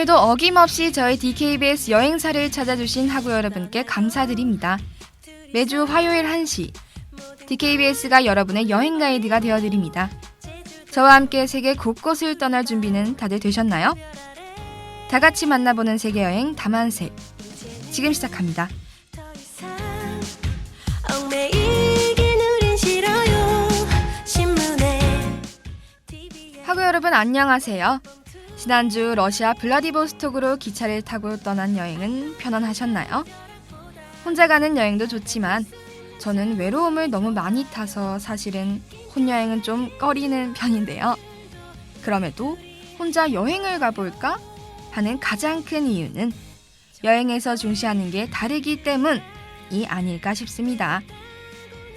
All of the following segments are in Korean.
오늘도 어김없이 저희 DKBS 여행사를 찾아주신 학우 여러분께 감사드립니다. 매주 화요일 1시 DKBS가 여러분의 여행 가이드가 되어드립니다. 저와 함께 세계 곳곳을 떠날 준비는 다들 되셨나요? 다 같이 만나보는 세계여행 다만세 지금 시작합니다. 학우 여러분 안녕하세요. 지난주 러시아 블라디보스톡으로 기차를 타고 떠난 여행은 편안하셨나요? 혼자 가는 여행도 좋지만 저는 외로움을 너무 많이 타서 사실은 혼여행은 좀 꺼리는 편인데요. 그럼에도 혼자 여행을 가볼까 하는 가장 큰 이유는 여행에서 중시하는 게 다르기 때문이 아닐까 싶습니다.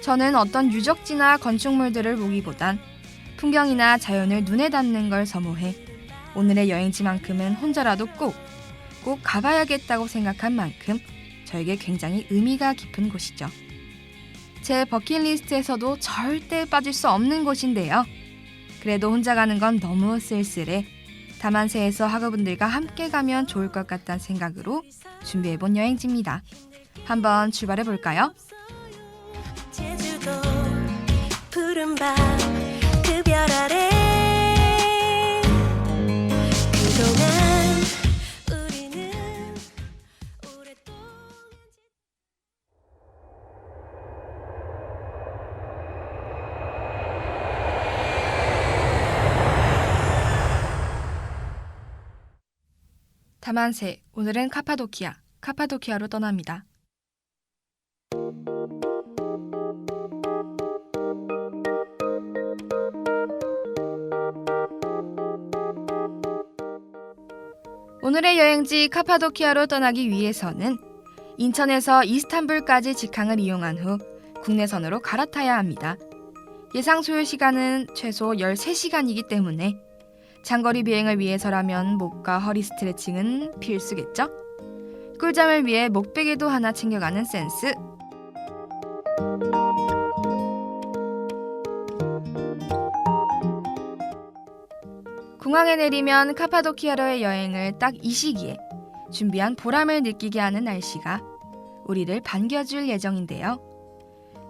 저는 어떤 유적지나 건축물들을 보기보단 풍경이나 자연을 눈에 담는 걸 선호해 오늘의 여행지만큼은 혼자라도 꼭 가봐야겠다고 생각한 만큼 저에게 굉장히 의미가 깊은 곳이죠. 제 버킷리스트에서도 절대 빠질 수 없는 곳인데요. 그래도 혼자 가는 건 너무 쓸쓸해 다만세에서 학우분들과 함께 가면 좋을 것 같다는 생각으로 준비해본 여행지입니다. 한번 출발해볼까요? 제주도 푸른 밤 그 별 아래 그동안 우리는 오랫동안 다만세, 오늘은 카파도키아로 떠납니다. 오늘의 여행지 카파도키아로 떠나기 위해서는 인천에서 이스탄불까지 직항을 이용한 후 국내선으로 갈아타야 합니다. 예상 소요 시간은 최소 13시간이기 때문에 장거리 비행을 위해서라면 목과 허리 스트레칭은 필수겠죠? 꿀잠을 위해 목베개도 하나 챙겨가는 센스. 공항에 내리면 카파도키아로의 여행을 딱 이 시기에 준비한 보람을 느끼게 하는 날씨가 우리를 반겨줄 예정인데요.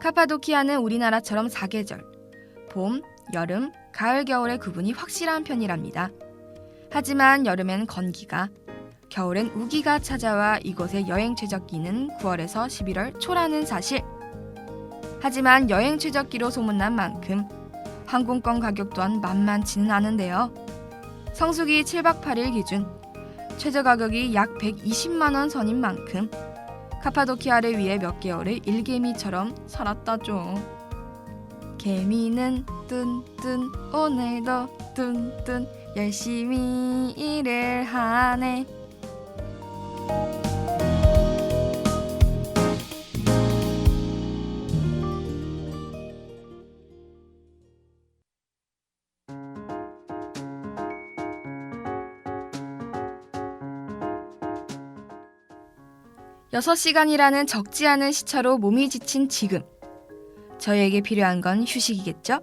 카파도키아는 우리나라처럼 4계절, 봄, 여름, 가을, 겨울의 구분이 확실한 편이랍니다. 하지만 여름엔 건기가, 겨울엔 우기가 찾아와 이곳의 여행 최적기는 9월에서 11월 초라는 사실. 하지만 여행 최적기로 소문난 만큼 항공권 가격 또한 만만치는 않은데요. 성수기 7박 8일 기준 최저 가격이 약 120만 원 선인 만큼 카파도키아를 위해 몇 개월을 일개미처럼 살았다죠. 개미는 뚠뚠 오늘도 뚠뚠 열심히 일을 하네. 여섯 시간이라는 적지 않은 시차로 몸이 지친 지금 저희에게 필요한 건 휴식이겠죠?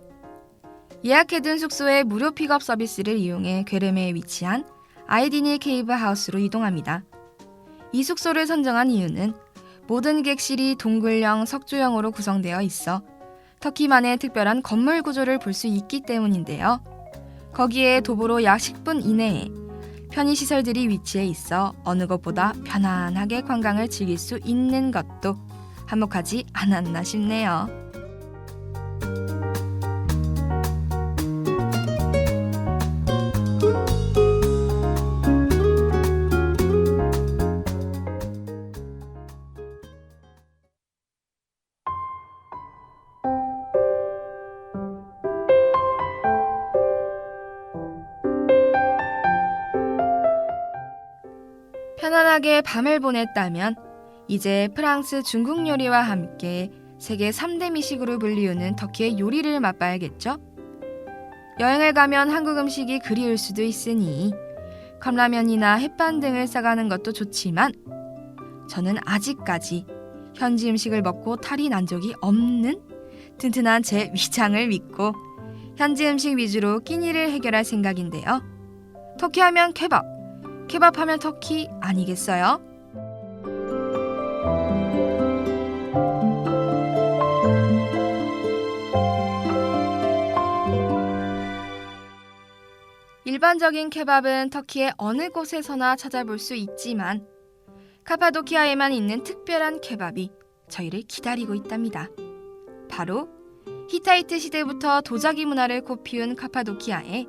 예약해둔 숙소의 무료 픽업 서비스를 이용해 괴르메에 위치한 아이디니 케이브 하우스로 이동합니다. 이 숙소를 선정한 이유는 모든 객실이 동굴형 석조형으로 구성되어 있어 터키만의 특별한 건물 구조를 볼 수 있기 때문인데요. 거기에 도보로 약 10분 이내에 편의시설들이 위치해 있어 어느 것보다 편안하게 관광을 즐길 수 있는 것도 한몫하지 않았나 싶네요. 편안하게 밤을 보냈다면 이제 프랑스, 중국 요리와 함께 세계 3대 미식으로 불리우는 터키의 요리를 맛봐야겠죠? 여행을 가면 한국 음식이 그리울 수도 있으니 컵라면이나 햇반 등을 싸가는 것도 좋지만 저는 아직까지 현지 음식을 먹고 탈이 난 적이 없는 튼튼한 제 위장을 믿고 현지 음식 위주로 끼니를 해결할 생각인데요. 터키 하면 케밥, 케밥하면 터키 아니겠어요? 일반적인 케밥은 터키의 어느 곳에서나 찾아볼 수 있지만 카파도키아에만 있는 특별한 케밥이 저희를 기다리고 있답니다. 바로 히타이트 시대부터 도자기 문화를 꽃피운 카파도키아에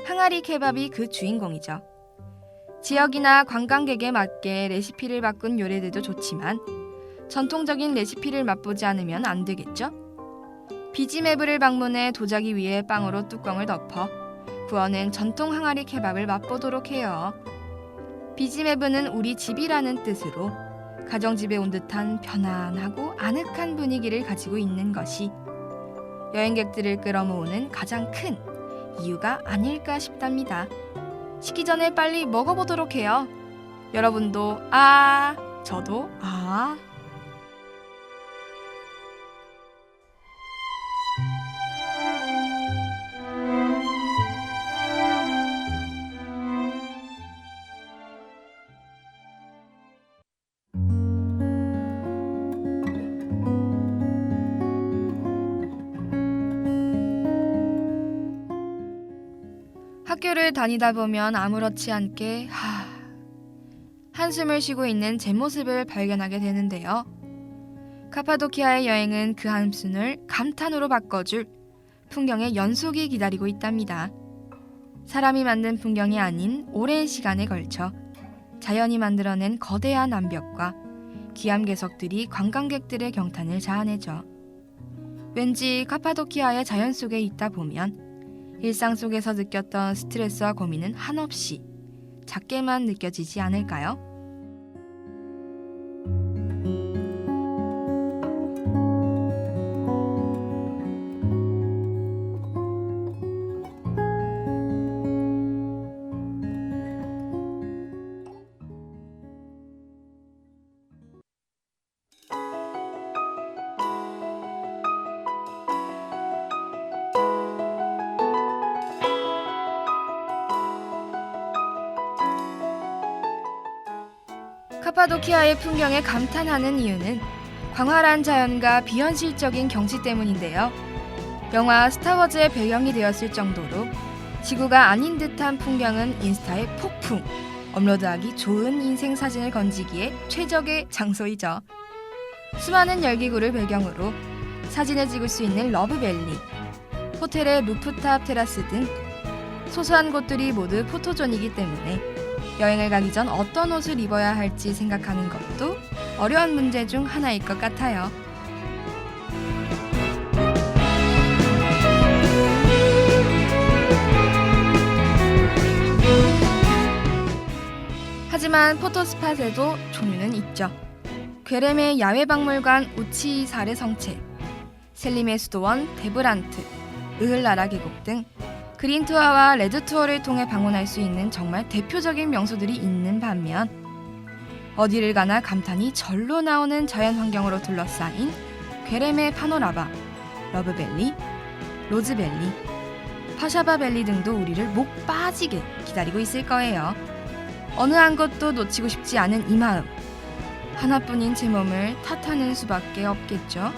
항아리 케밥이 그 주인공이죠. 지역이나 관광객에 맞게 레시피를 바꾼 요리들도 좋지만 전통적인 레시피를 맛보지 않으면 안 되겠죠? 비지메브를 방문해 도자기 위에 빵으로 뚜껑을 덮어 구워낸 전통 항아리 케밥을 맛보도록 해요. 비지메브는 우리 집이라는 뜻으로 가정집에 온 듯한 편안하고 아늑한 분위기를 가지고 있는 것이 여행객들을 끌어모으는 가장 큰 이유가 아닐까 싶답니다. 식기 전에 빨리 먹어보도록 해요. 여러분도 저도 학교를 다니다 보면 아무렇지 않게 한숨을 쉬고 있는 제 모습을 발견하게 되는데요. 카파도키아의 여행은 그 한숨을 감탄으로 바꿔줄 풍경의 연속이 기다리고 있답니다. 사람이 만든 풍경이 아닌 오랜 시간에 걸쳐 자연이 만들어낸 거대한 암벽과 기암괴석들이 관광객들의 경탄을 자아내죠. 왠지 카파도키아의 자연 속에 있다 보면 일상 속에서 느꼈던 스트레스와 고민은 한없이 작게만 느껴지지 않을까요? 카파도키아의 풍경에 감탄하는 이유는 광활한 자연과 비현실적인 경치 때문인데요. 영화 스타워즈의 배경이 되었을 정도로 지구가 아닌 듯한 풍경은 인스타에 폭풍 업로드하기 좋은 인생 사진을 건지기에 최적의 장소이죠. 수많은 열기구를 배경으로 사진을 찍을 수 있는 러브밸리, 호텔의 루프탑 테라스 등 소소한 곳들이 모두 포토존이기 때문에 여행을 가기 전 어떤 옷을 입어야 할지 생각하는 것도 어려운 문제 중 하나일 것 같아요. 하지만 포토스팟에도 종류는 있죠. 괴렘의 야외박물관 우치사레 성체, 셀림의 수도원 데브란트, 으흘나라 계곡 등 그린 투어와 레드 투어를 통해 방문할 수 있는 정말 대표적인 명소들이 있는 반면 어디를 가나 감탄이 절로 나오는 자연 환경으로 둘러싸인 괴렘의 파노라마, 러브밸리, 로즈밸리, 파샤바밸리 등도 우리를 목 빠지게 기다리고 있을 거예요. 어느 한 곳도 놓치고 싶지 않은 이 마음, 하나뿐인 제 몸을 탓하는 수밖에 없겠죠.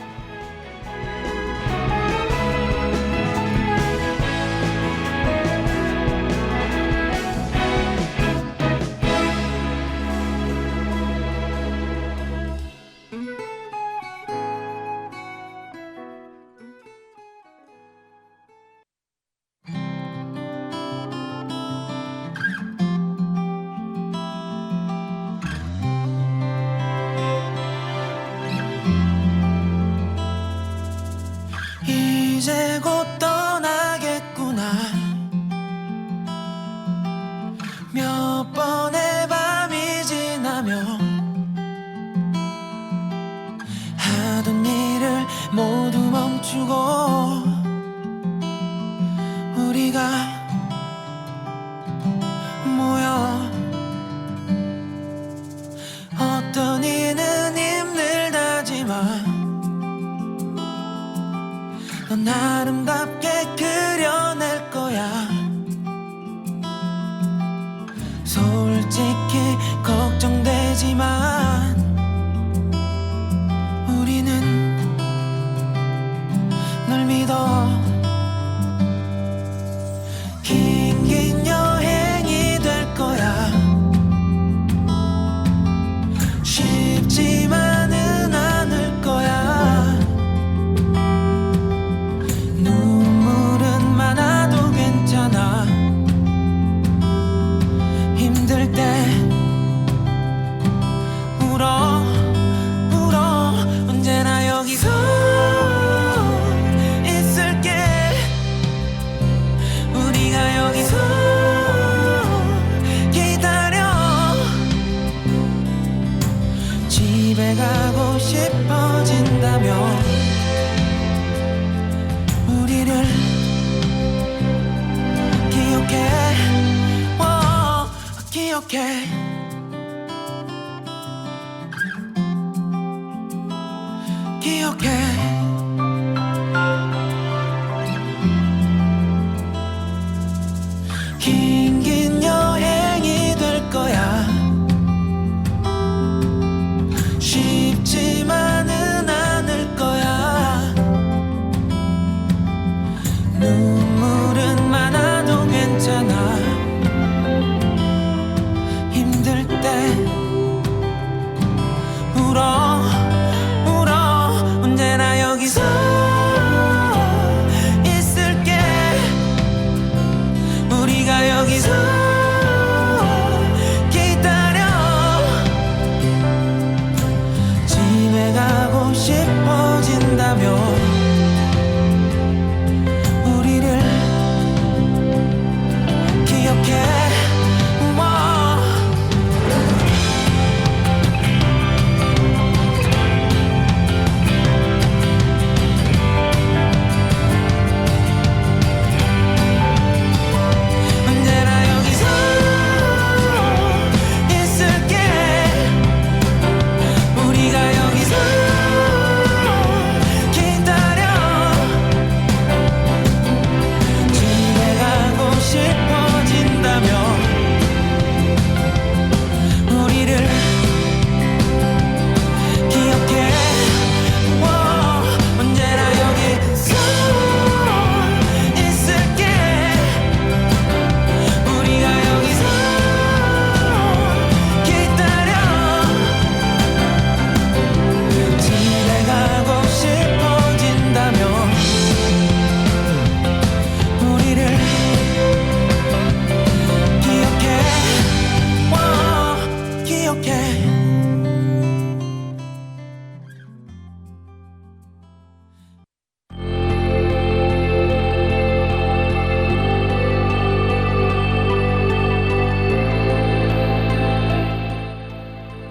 이제 곧 떠나겠구나. 몇 번의 밤이 지나면 하던 일을 모두 멈추고 우리가 모여 어떤 이는 힘들다지만 넌 아름답게 그려낼 거야. 솔직히 하지만 우리는 널 믿어. 긴 여행이 될 거야. 쉽지만은 않을 거야. 눈물은 많아도 괜찮아. 힘들 때 울어 울어. 언제나 여기서 있을게. 우리가 여기서 기다려. 집에 가고 싶어진다면 우리를 기억해. 기억해. 기억해. 긴 여행이 될 거야. 쉽지만은 않을 거야. 눈물은 많아도 괜찮아. 힘들 때 울어 울어. 언제나 여기서 있을게. 우리가 여기서 기다려. 집에 가고 싶어진다면 우리를 기억해.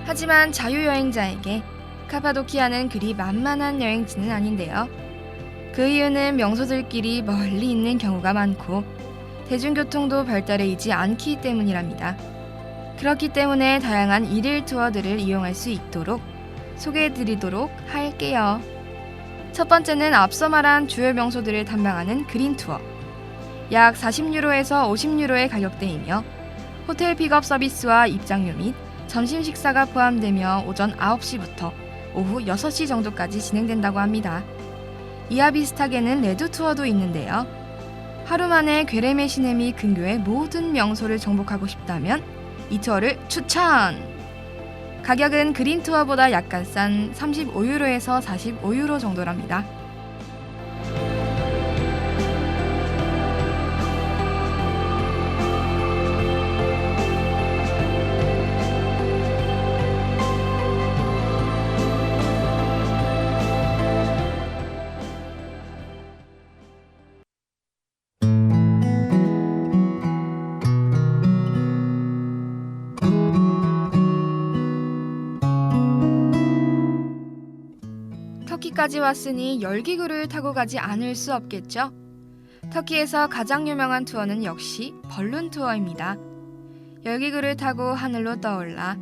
하지만 자유여행자에게 카파도키아는 그리 만만한 여행지는 아닌데요. 그 이유는 명소들끼리 멀리 있는 경우가 많고 대중교통도 별따르이지 않기 때문이랍니다. 그렇기 때문에 다양한 일일 투어들을 이용할 수 있도록 소개해드리도록 할게요. 첫 번째는 앞서 말한 주요 명소들을 탐방하는 그린 투어. 약 40유로에서 50유로의 가격대이며 호텔 픽업 서비스와 입장료 및 점심 식사가 포함되며 오전 9시부터 오후 6시 정도까지 진행된다고 합니다. 이와 비슷하게는 레드 투어도 있는데요. 하루 만에 괴레메 시내 및 근교의 모든 명소를 정복하고 싶다면 이 투어를 추천! 가격은 그린 투어보다 약간 싼 35유로에서 45유로 정도랍니다. 터키까지 왔으니 열기구를 타고 가지 않을 수 없겠죠? 터키에서 가장 유명한 투어는 역시 벌룬 투어입니다. 열기구를 타고 하늘로 떠올라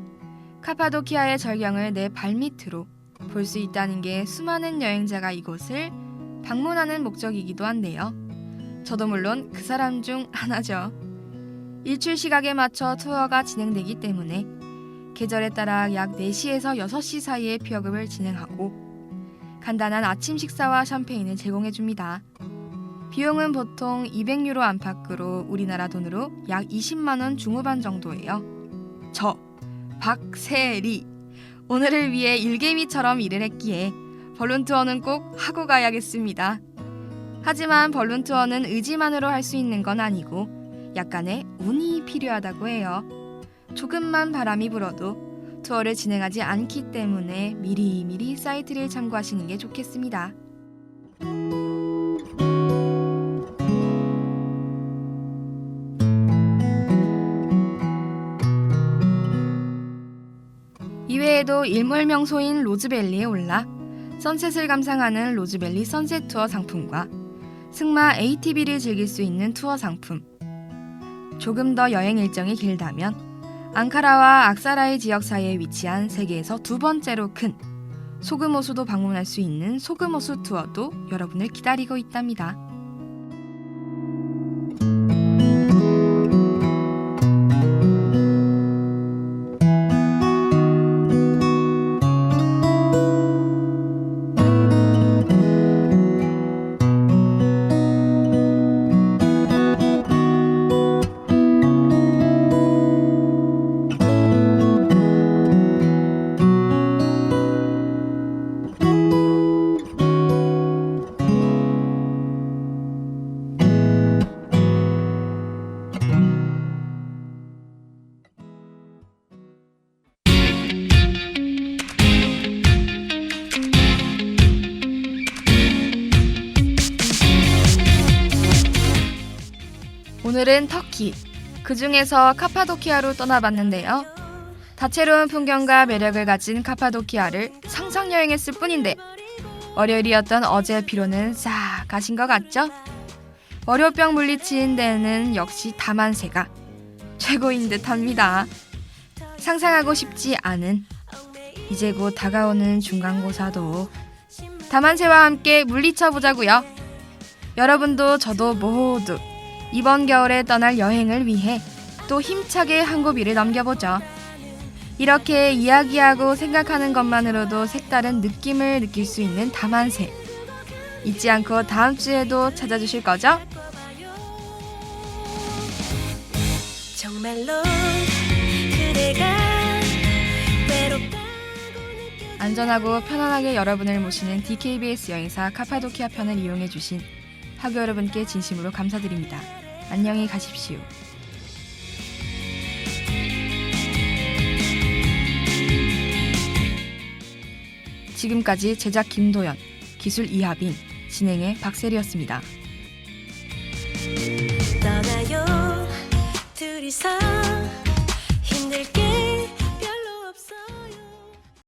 카파도키아의 절경을 내 발밑으로 볼 수 있다는 게 수많은 여행자가 이곳을 방문하는 목적이기도 한데요. 저도 물론 그 사람 중 하나죠. 일출 시각에 맞춰 투어가 진행되기 때문에 계절에 따라 약 4시에서 6시 사이에 피어급을 진행하고 간단한 아침 식사와 샴페인을 제공해줍니다. 비용은 보통 200유로 안팎으로 우리나라 돈으로 약 20만 원 중후반 정도예요. 저 박세리 오늘을 위해 일개미처럼 일을 했기에 벌룬 투어는 꼭 하고 가야겠습니다. 하지만 벌룬 투어는 의지만으로 할 수 있는 건 아니고 약간의 운이 필요하다고 해요. 조금만 바람이 불어도 투어를 진행하지 않기 때문에 미리미리 사이트를 참고하시는 게 좋겠습니다. 이외에도 일몰 명소인 로즈밸리에 올라 선셋을 감상하는 로즈밸리 선셋 투어 상품과 승마 ATV를 즐길 수 있는 투어 상품, 조금 더 여행 일정이 길다면 앙카라와 악사라이 지역 사이에 위치한 세계에서 두 번째로 큰 소금호수도 방문할 수 있는 소금호수 투어도 여러분을 기다리고 있답니다. 오늘은 터키, 그 중에서 카파도키아로 떠나봤는데요. 다채로운 풍경과 매력을 가진 카파도키아를 상상여행했을 뿐인데 월요일이었던 어제의 피로는 싹 가신 것 같죠? 월요병 물리치는 데는 역시 다만세가 최고인 듯합니다. 상상하고 싶지 않은 이제 곧 다가오는 중간고사도 다만세와 함께 물리쳐보자고요. 여러분도 저도 모두 이번 겨울에 떠날 여행을 위해 또 힘차게 한 고비를 넘겨보죠. 이렇게 이야기하고 생각하는 것만으로도 색다른 느낌을 느낄 수 있는 다만세. 잊지 않고 다음 주에도 찾아주실 거죠? 정말로 그대가 외롭다고 안전하고 편안하게 여러분을 모시는 DKBS 여행사 카파도키아 편을 이용해주신 학우 여러분께 진심으로 감사드립니다. 안녕히 가십시오. 지금까지 제작 김도연, 기술 이하빈, 진행의 박세리였습니다. 떠나요 둘이서